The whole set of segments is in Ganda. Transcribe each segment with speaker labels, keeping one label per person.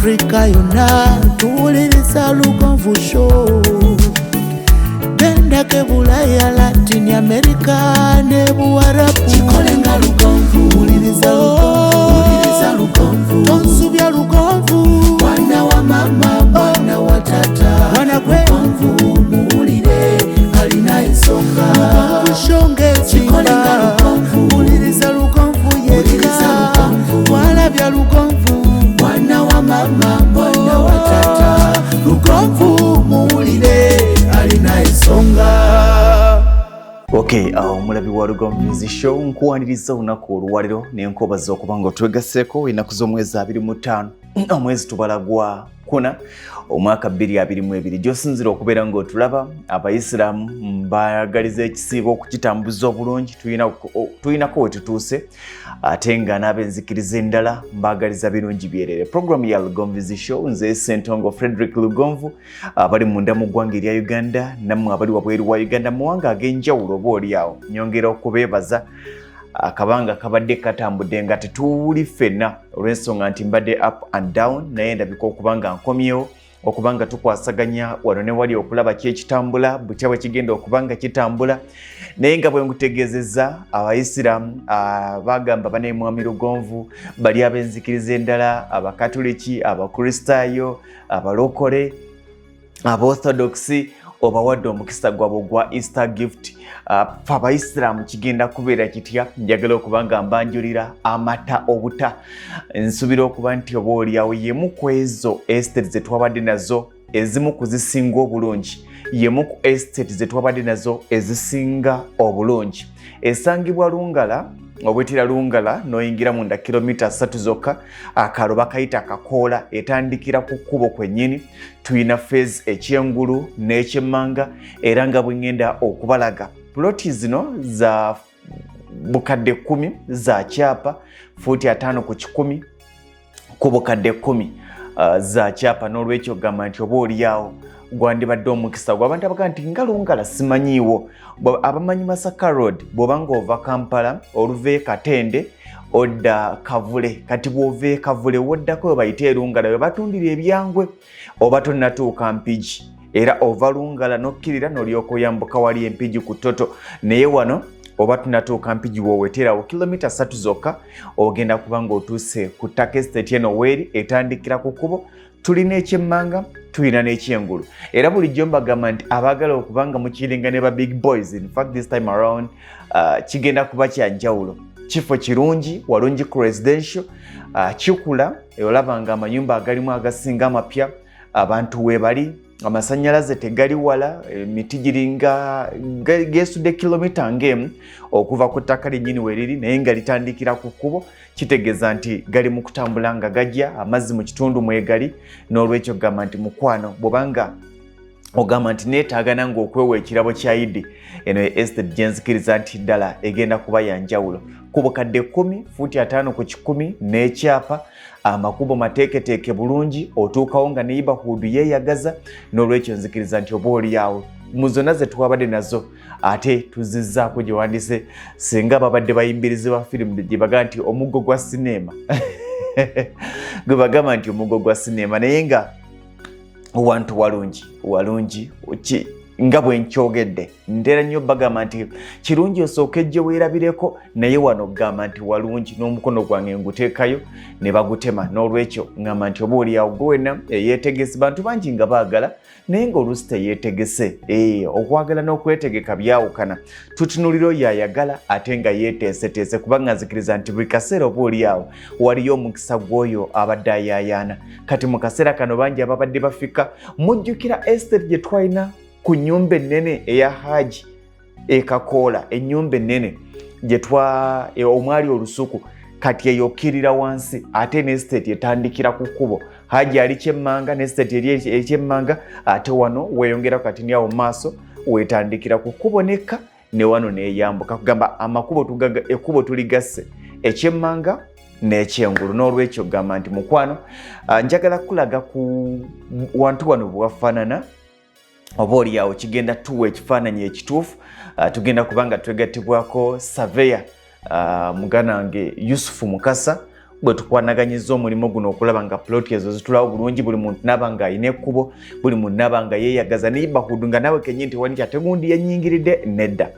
Speaker 1: Africa yonna tuwuliriza Lugonvu Show. Genda ke Bulaya, Latin America ne Buwarabu. Chikole nga Lugonvu. Wuliriza Lugonvu. Tonsubya Lugonvu. Mwana wa mama, mwana wa tata. Mwana gwe Lugonvu muwulire alina ensonga. Lugonvu shonge chikole nga Lugonvu. Wuliriza Lugonvu yeka. Walabya Lugonvu. Mwana wa mama, mwana wa tata. Lugonvu muwulire alina ensonga.
Speaker 2: Okay, omulabi wa Lugonvu Show nkuwaniriza olunaku olwaliro nenkobaza okuba nga otwegasseeko ennaku z'omwezi 25 omwezi tubala gwa kuna omwaka 2022 gy'osinzira okubeera ng'otulaba. Abayisiraamu mbayagaliza ekisiibo okukitambuza obulungi, tulinako we tutuuse, ate nga n'ab'enzikiriza endala mbaagaliza birungi byerere. Programu ya Lugonvu Show, nze Ssentongo Frederick Lugonvu, abali munda mu ggwanga erya Uganda nammwe abali wabweru wa Uganda mu mawanga ag'enjawulo oba oliawo, nyongera okubeebaza akabanga kabadde katambudde nga tetuwuli ffenna olw'ensonga nti mbadde up and down, naye ndabika okubanga nkomyewo okubanga tukwasaganya wano ne wali okulaba kyekitambula butya bwe kigenda okubanga kitambula. Naye nga bwe ngutegeezezza Abayisiraamu bagamba bane Mwami Lugonvu, bali ab'enzikiriza endala, Abakatuliki, Abakristaayo, Abalokole, Abaorthodoxi, obawadde omukisa gwabwe gwa Easter gift. Abayisiraamu kigenda kubeera kitya? Njagala okubanga mbanjulira amata obuta. Nsubira okuba nti oba oliawo yemu ku ezo estate ze twabadde nazo ezimu kuzisinga obulungi, yemu ku estate ze twabadde nazo ezisinga obulungi. Esangibwa Lungala, obwetira Lungala noyingira munda kilomita 3 zokka, akalo bakayita akakoola, etandikira ku kkubo kwennyini. Tuyina phase ekyengulu n'ekyemmanga, era nga bwe ngenda okubalaga POLOTI zino za bukadde 10 za kyapa, FUUTI 5 ku 10 ku bukadde 10 za kyapa. N'olwekyo gamba nti oba oliawo gwandibadde omukisa gw'abantu abaga nti nga Lungala simanyiiwo. Abamanyi Masaka Road bw'obanga ova Kampala oluva Katende odda Kavule, kati bw'ova Kavule woddako we bayita Lungala we batundira ebyangwe, oba tonnatuuka Mpigi, era ova Lungala nokkirira n'olyoka oyambuka wali Mpigi ku Toto. Naye wano oba tunatuuka Mpigi wooweterawo kilomita 3 zokka ogenda kubanga otuuse ku ttaka estate eno weeri etandikira ku kkubo. Tulina ekyemmanga, tulina n'ekyengulu, era bulijjo mbagamba nti abaagala okubanga mukiringa ne ba big boys, in fact this time around kigenda kuba kya njawulo. Kifo kirungi, walungi ku residential, kikula, olabanga amayumba agalimu agasinga amapya, abantu weebali, amasannyalaze tegali wala, emiti giringa gesudde kilomita ng'emu okuva ku ttaka lyennyini weriri, naye nga litandikira ku kkubo. Kitegeeza nti gali mu kutambula nga gajja, amazzi mu kitundu mwegali. N'olwekyo gamba nti mukwano bw'obanga ogamba nti neetaaga nange okwewa ekirabo kya Idi, eno estate gyenzikiriza nti ddala egenda kuba ya njawulo. Ku bukadde 10, FUUTI 5 ku 10 n'ekyapa, amakubo mateeketeeke bulungi, otuukawo nga neighborhood yeeyagaza. N'olwekyo nzikiriza nti oba oliawo mu zonna ze twabadde nazo ate tuzizzaako gye wandise singa babadde bayimbirizibwa firimu gye baga nti omuggo gwa sinema gwe bagamba nti omuggo gwa sinema, naye nga wantu walungi nga bwe nkyogedde ntera nnyo bagamba nti kirungi osooka ejje weerabireko, naye wano gamba nti walungi n'omukono gwange nguteekayo ne bagutema. N'olwekyo ngamba nti oba oliawo gwe wenna yeetegese. Bantu bangi nga baagala naye ng'oluusi teyeetegese. Okwagala n'okwetegeka byawukana. Tutunulira oyo ayagala ate nga yeeteeseteese, kubanga nzikiriza nti buli kaseera oba oliawo waliyo omukisa gw'oyo abadde ayaayaana. Kati mu kaseera kano bangi ababadde bafika, mujjukira estate gye twalina ku nnyumba ennene eya Haji Kakoola, ennyumba ennene gye omwali olusuku, kati eyokkirira wansi, ate n'estate etandikira ku kkubo. Haji ali kyemmanga n'estate eri ekyemmanga, ate wano weeyongera kati ni awo maaso weetandikira ku kkubo nekka, ne wano neeyambuka. Kugamba ekkubo tuligasse ekyemmanga n'ekyengulu. N'olwekyo gamba nti mukwano, njagala kulaga ku wantu wano bwafaanana, oba oliawo kigenda tuwa ekifaananyi ekituufu. Tugenda kubanga twegattibwako surveyor mugana wange Yusufu Mukasa bwe tukwanaganyizza omulimu guno okulaba nga ploti ezo zitulawo bulungi, buli muntu naba nga alina ekkubo, buli muntu naba nga yeeyagaza neighborhood nga nawe kennyini tewali nti ate gundi yannyingiridde, nedda.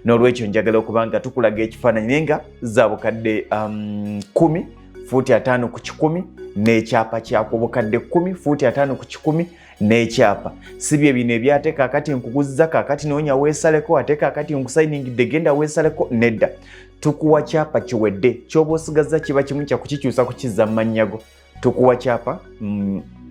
Speaker 2: N'olwekyo njagala okuba nga tukulaga ekifaananyi naye nga za bukadde 10 fuuti 5 ku 100 n'ekyapa kyako, bukadde 10 fuuti 5 ku 100 n'ekyapa. Si bye bino ebyate kaakati nkuguzza kaakati noonya weesaleko ate kaakati nkusayiningidde genda weesaleko, nedda. Tukuwa kyapa kiwedde, ky'oba osigazza kiba kimu kya kukikyusa kukizza mu mannya go. Tukuwa kyapa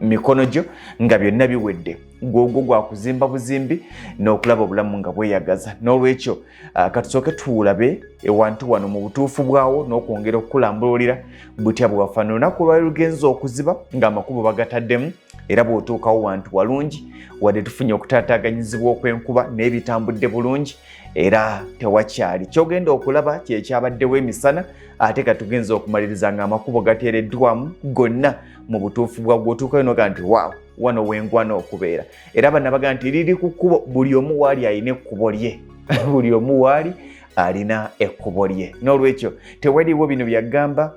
Speaker 2: mikono gyo nga byonna biwedde, gwogwo gwa kuzimba buzimbi n'okulaba obulamu nga bweyagaza. N'olwekyo katusooke tuulabe ewantu wano mu butuufu bwawo n'okwongera okukulambululira butya bwafaana. Olunaku lwali lugenza okuziba ng'amakubo bagataddemu, era bw'otuukawo wantu walungi wadde tufunye okutaataaganyizibwa okw'enkuba n'ebitambudde bulungi era tewakyali. Ky'ogenda okulaba kyekyabaddewo emisana ate katugenza okumaliriza ng'amakubo gateereddwamu gonna mu butuufu bwagwo. Otuukayo n'oga nti waawo wano wengwana okubeera. Era bano baga nti liri ku kkubo, buli omu waali alina ekkubo lye buli omu waali alina ekkubo lye. N'olwekyo tewaliwo bino byagamba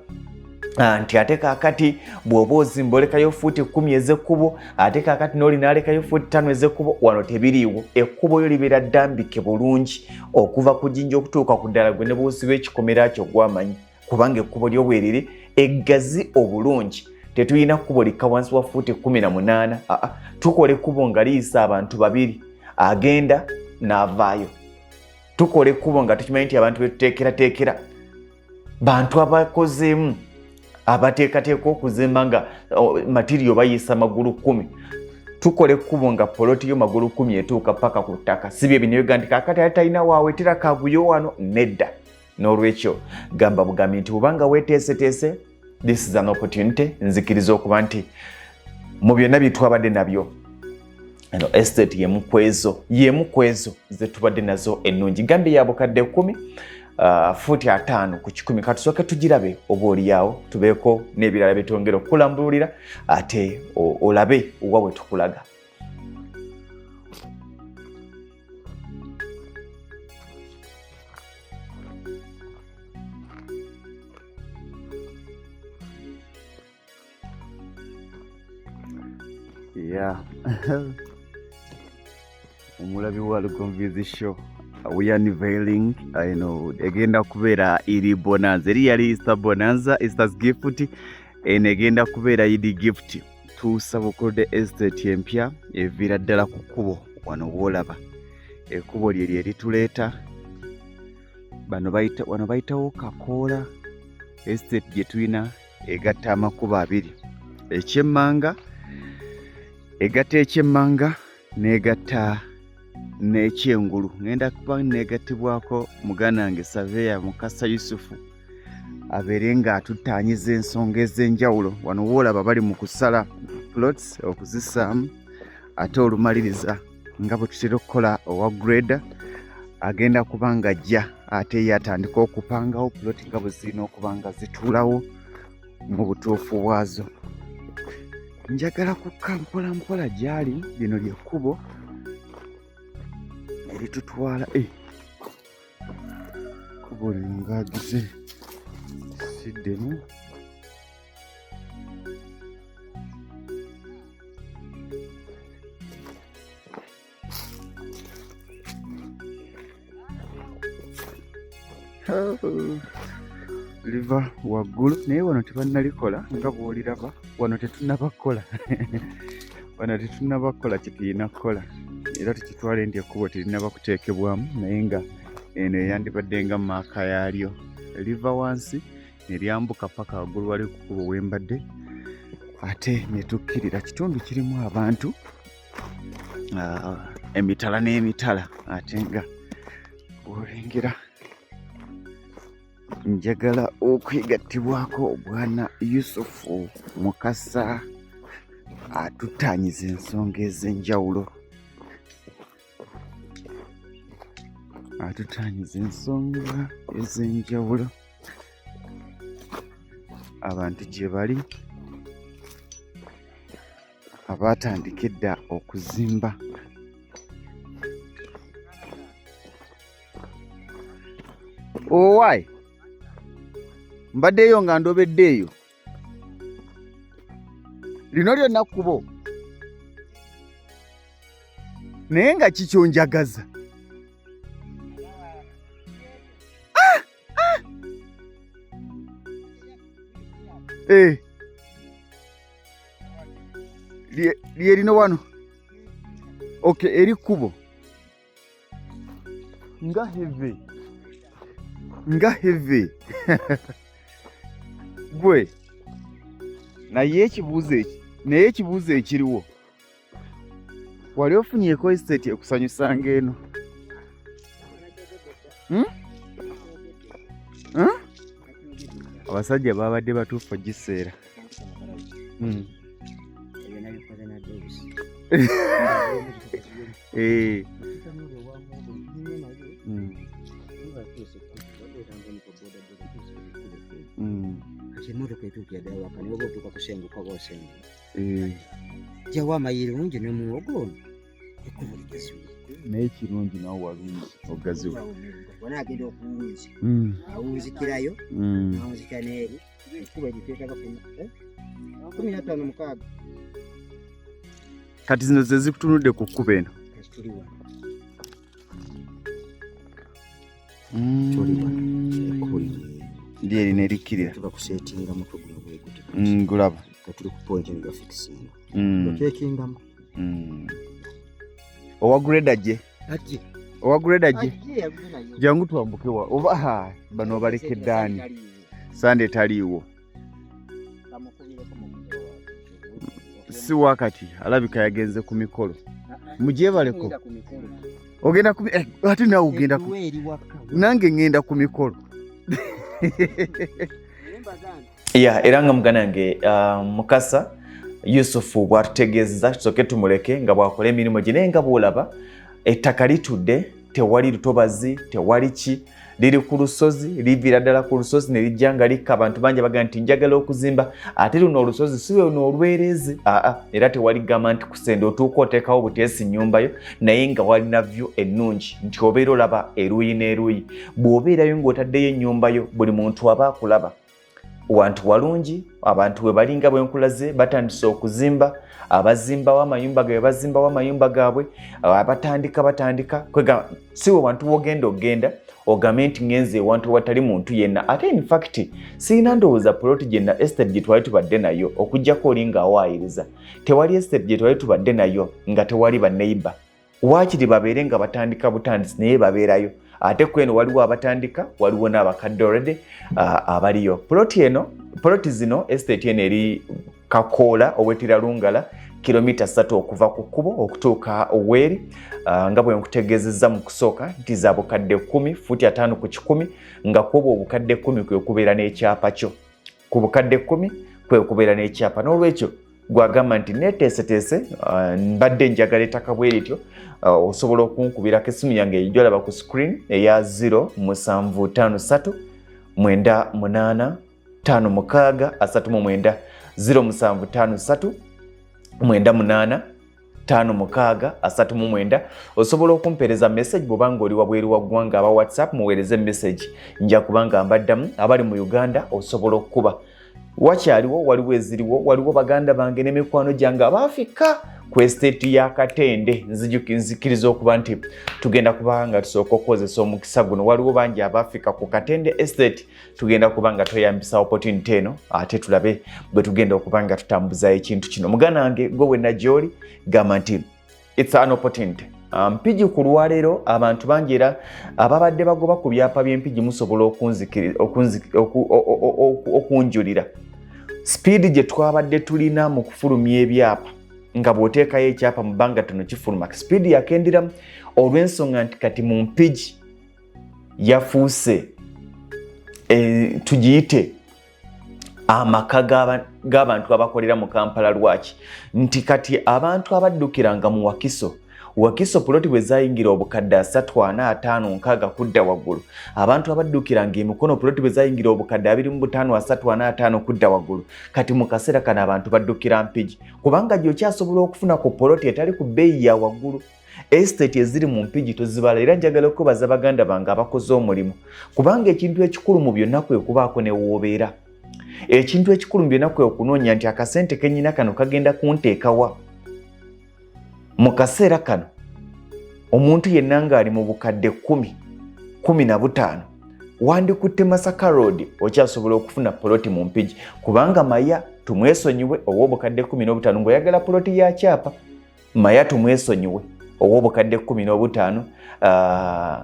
Speaker 2: nti ate kaakati bw'oba ozimba olekayo fuuti 10 ez'ekkubo ate kaakati n'oli n'alekayo fuuti 5 ez'ekkubo. Wano tebiriiwo. Ekkubo lyo libeera ddambike bulungi okuva ku jjinja okutuuka ku ddala gwe ne bw'osiba ekikomera kyo gw'amanyi, kubanga ekkubo lyo bwe liri eggazi obulungi. Tetulina kkubo likka wansi wa fuuti 18. Tukola ekkubo nga liyisa abantu 2 agenda n'avaayo. Tukola ekkubo nga tukimanyi nti abantu betuteekerateekera bantu abakozeemu abateekateeka okuzimba nga matiriyo bayisa magulu 10. Tukola ekkubo nga poloti yo magulu 10 etuuka paka ku ttaka. Si bye bino byoga nti kaakati ate talina waawetera kaguyo wano, nedda. N'olwekyo gamba bugambi nti bw'obanga weeteeseteese, this is an opportunity. Nzikiriza okuba nti mu byonna bye twabadde nabyo eno estate y'emu ku ezo ze tubadde nazo ennungi. Gambye ya bukadde 10 fuuti 5 ku 100. Katusooke tugirabe oba oliawo tubeeko n'ebirala byetwongera okukulambululira ate olabe owa we tukulaga. Yeah. Omulabi wa Lugonvizi show. We are unveiling, egenda kubeera iri bonanza. Eri yali Easter bonanza, Easter's gift, egenda kubeera idi gift. Tusabuukuludde estate empya eviira ddala ku kkubo wano w'olaba. Ekkubo lye lituleeta. Wano bayitawo Kakoola. Estate gye tulina egatta amakubo 2. Ekyemmanga egatta ekyemmanga n'egatta n'ekyengulu. Ngenda kuba negattibwako muganda wange Saveya Mukasa Yusufu abeere nga atutaanyiza ensonga ez'enjawulo. Wano w'olaba bali mu kusala plots okuzissaamu ate olumaliriza nga bwe tutera okukola owa grade agenda kuba nga ajja ate ye atandika okupangawo ploti nga bwe zirina okuba nga zituulawo mu butuufu bwazo. Njagala kukka mpola gyali. Lino lyekkubo eritutwala kkubo lino ngaagize siddemu. Liva waggulu naye wano tebannalikola nga bw'oliraba. Wano tetunnabakola wano tetunnabakola kyetulina kukola era tukitwale nti ekkubo terinaba kuteekebwamu naye nga eno eyandibadde nga maaka yaalyo. Liva wansi ne lyambuka paka waggulu wali ku kkubo wembadde ate ne tukkirira. Kitundu kirimu abantu emitala n'emitala ate nga olengera. Njagala okwegattibwako Bwana Yusufu Mukasa atutaanyiza ensonga ez'enjawulo. Abantu gye bali abaatandika edda okuzimba. Owaayi mbaddeyo nga ndobeddeeyo lino lyonna kkubo naye nga kikyonjagaza. Lye lino wano. Okay, eri kkubo nga heve gwe naye ekibuuzo ekiriwo wali ofunyeeko estate ekusanyusa ng'eno? Abasajja babadde batuufu giseera.
Speaker 3: Jawa mayirungi ne muwogo
Speaker 2: naye kirungi nawe walungi ogaziwa
Speaker 3: wana agenda okuwunzi awunzikirayo awunzikira n'eri ekuba egiteekaba 15
Speaker 2: kati zino ze zikutunudde ku kkuba eno. Ndi erina erikkirira
Speaker 3: tubakusetinga mutwe guno bweguti
Speaker 2: gulaba
Speaker 3: katuli ku point nga fikisinga otekingamu
Speaker 2: owa grade ajje jangu twambuke wa oba bano balekeddaani sande taliiwo si wakati alabika yagenze ku mikolo mugyebaleko ogenda ate naawe ogenda nange ngenda ku mikolo.
Speaker 4: Era nga mugana nange Mukasa Yusufu bw'atutegeezezza tusooke tumuleke nga bw'akola emirimu gye naye nga bw'olaba ettaka litudde tewali lutobazi tewali ki liri ku lusozi liviira ddala ku lusozi ne lijja nga likka abantu bangi baga nti njagala okuzimba ate luno olusozi si luno olwerezi era tewali gamba nti kusende otuuka oteekawo buteesi nnyumbayo naye nga walina vyu ennungi nti obeera olaba eruuyi n'eruuyi bw'obeerayo ng'otaddeyo ennyumbayo buli muntu aba akulaba wantu walungi abantu we balinga bwenkulaze batandise okuzimba abazimbawo amayumba gaabwe bazimbawo amayumba gaabwe batandika kwega siwe wantu wogenda ogambe nti ngenze ewantu watali muntu yenna ate in fact sirina ndowooza poloti gyenna estate gye twali tubadde nayo okuggyako olinga awaayiriza tewali estate gye twali tubadde nayo nga tewali banneiba waakiri babeere nga batandika butandisi naye babeerayo ate kweno waliwo abatandika waliwo n'abakadde already abaliyo poloti zino estate eno eri Kakoola owetira Lungala kilomita 3 okuva ku kkubo okutuuka Oweri nga bwe nkutegeezezza mu kusooka nti za bukadde 10 fuuti 5 ku 100 nga kubo obukadde 10 kwe kubeera n'ekyapa kyo ku bukadde 10 kwe kubeera n'ekyapa n'olwekyo gwagamba nti neeteeseteese mbadde njagala ettaka bwe lityo osobola okunkubirako essimu yange ejolaba ku screen eya 0753 98 5639 0753 98 5639 osobola okumpeereza message bw'obanga oli wabweru wa ggwanga aba WhatsApp muweereze message nja kubanga mbaddamu abali mu Uganda osobola okukuba waliwo eziriwo waliwo baganda bange n'emikwano gyange abaafika ku estate ya Katende nzikiriza okuba nti tugenda kubanga tusooka okukozesa omukisa guno waliwo bangi abaafika ku Katende estate tugenda kubanga tweyambisa opportunity eno ate tulabe bwe tugenda okubanga tutambuza ekintu kino mugana wange gwe wenna gy'oli gamba nti it's an opportunity. Mpigi ku lwaleero abantu bangi era ababadde bagoba ku byapa by'Empigi musobola okunjulira speed gye twabadde tulina mu kufulumya ebyapa nga bw'oteekayo ekyapa mu bbanga tono kifuluma speed yakenderamu olw'ensonga nti kati mu Mpigi yafuuse tugiyite amaka g'abantu abakolera mu Kampala lwaki nti kati abantu abaddukiranga mu Wakiso poloti bwe zayingira obukadde 345 kudda waggulu abantu abaddukiranga emikono poloti bwe zayingira obukadde 25 kudda waggulu kati mu kaseera kano abantu baddukira Mpigi kubanga gy'okyasobola okufuna ku poloti etali ku bbeeyi ya waggulu estate eziri mu Mpigi tozibala era njagala okubaza baganda bange abakoze omulimu kubanga ekintu ekikulu mu byonna kwe kubaako ne woobeera ekintu ekikulu byenaku okunoonya nti akasente kenyina kano kagenda kunteekawa mu kaseera kano. Omuntu yenna ng'ali mu bukadde 15 wandikutte Masaka Road okyasobola okufuna poloti mu Mpigi, kubanga Maya tumwesonyiwe ow'obukadde 15 ng'oyagala poloti ya Kyapa. Maya tumwesonyiwe ow'obukadde 15,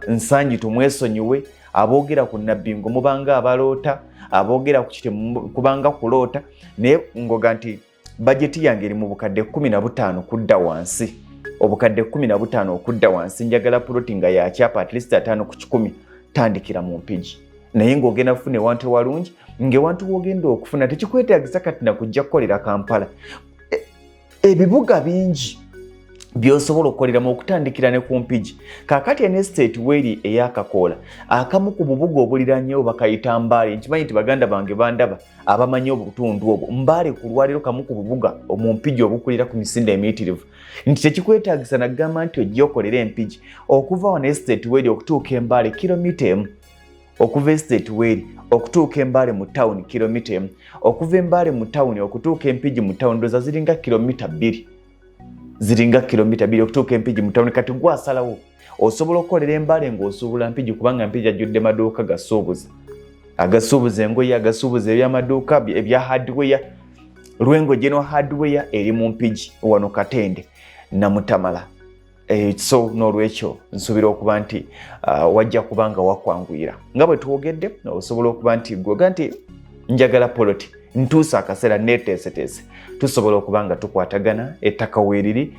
Speaker 4: Nsangi tumwesonyiwe, aboogera ku Nabbingo mubanga abaloota, aboogera ku kiti kubanga kuloota, naye ngoga nti bajeti yange eri mu bukadde 15 kudda wansi. Obukadde 15 okudda wansi, njagala poloti nga ya Kyapa at least 5 ku 10 tandikira mu Mpigi. Naye ng'ogenda kufuna ewantu walungi, ng'ewantu w'ogenda okufuna tekikwetaagisa kati na kujja kukolera Kampala. Ebibuga bingi by'osobola okukoleramu okutandikira ne ku Mpigi. Kaakati ene estate weri ey'Akakoola, akamu ku bubuga obulirannyo bakayita Mbaale. Nkimanyi nti baganda bange bandaba abamanyi obutundu obwo. Mbaale ku lwaliro kamu ku bubuga mu Mpigi obukulira ku misinde emiyitirivu. Nti tekikwetaagisa nagamba nti ojja okolera Mpigi. Okuva wano estate weri okutuuka e Mbaale kilomita 1. Okuva estate weri okutuuka e Mbaale mu town kilomita 1. Okuva e Mbaale mu town okutuuka e Mpigi mu town ndoza ziringa kilomita 2. Ziringa kilomita 2 okutuuka e Mpigi mu town. Kati gwasalawo osobola okukolera e Mbaale ng'osuubula Mpigi, kubanga Mpigi ajjudde maduuka gasuubuzi. Agasuubuza engoye, agasuubuza ebyamaduuka ebya hardware. Lwengo General Hardware eri mu Mpigi wano Katende na Mutamala. So n'olwekyo nsuubira okuba nti wajja kubanga wakwanguyira. Nga bwe twogedde osobola okuba nti gwoga nti njagala poloti, ntuusa akaseera neeteeseteese, tusobola okuba nga tukwatagana ettaka weeriri.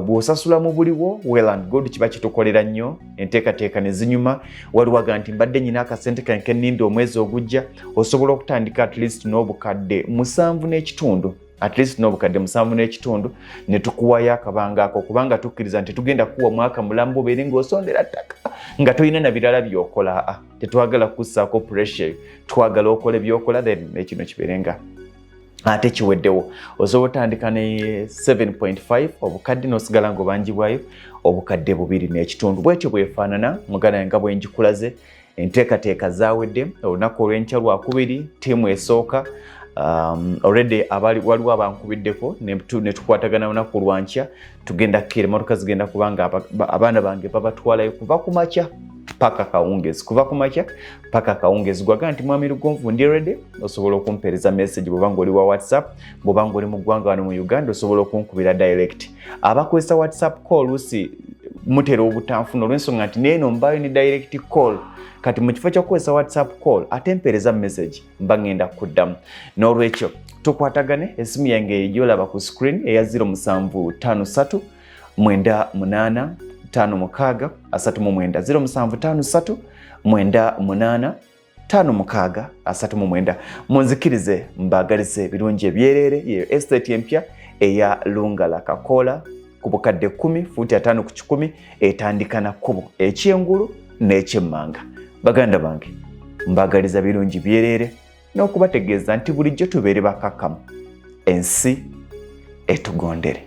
Speaker 4: Bw'osasula mu buliwo, well and good, kiba kitukolera nnyo, enteekateeka ne zinyuma. Waliwaga nti mbadde nyina akasente kange nnindi omwezi ogujja, osobola okutandika at least n'obukadde 7.5. At least n'obukadde 7.5 ne tukuwayo akabanga ako, kubanga tukkiriza nti tugenda kuwa mwaka mulamu obeere ng'osondera ttaka nga tolina na birala by'okola. Tetwagala kussaako pressure, twagala okola by'okola, then ekino kibeerenga ate kiweddewo. Osobola otandika ne 7.5 obukadde n'osigala ng'obanjibwayo obukadde 2.5. Bwetyo bwefaanana mugana nga bwe njikulaze. Enteekateeka zaawedde. Olunaku olw'enkya Lwakubiri ttiimu esooka already waliwo abankubiddeko ne tukwatagana olunaku lwankya. Tugenda kkira emmotoka zigenda kubanga abaana bange babatwalayo kuva ku makya paka kawungezi. Kuva ku makya paka kawungezi. Gwaga nti Mwami Lugonvu ndi ready. Osobola okumpeereza message bw'oba ng'oli wa WhatsApp. Bw'oba ng'oli mu ggwanga wano mu Uganda osobola okunkubira direct. Abakozesa WhatsApp call lusi mutera obutanfuna olw'ensonga nti neeno mbaayo ne direct call. Kati mu kifo ky'okukozesa WhatsApp call ate mpeereza message mba ngenda kuddamu. N'olwekyo tukwatagane. Esimu yange gy'olaba ku screen eya 0753 98 56 39 0753 98 56 munzikirize mbagalize birungi ebyerere. Ye estate empya eya Lungala Kakoola ku bukadde 10 fuuti 5 ku 10 etandika na kkubo ekyengulu n'ekyemmanga. Baganda bange mbagaliza birungi byerere n'okubategeeza nti bulijjo tubeere bakakkamu, ensi etugondere.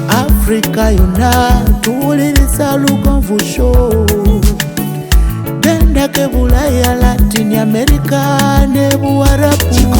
Speaker 1: Afrika yonna tuwuliriza Lugonvu Show. Genda ke Bulaya, Latin America ne Buwarabu.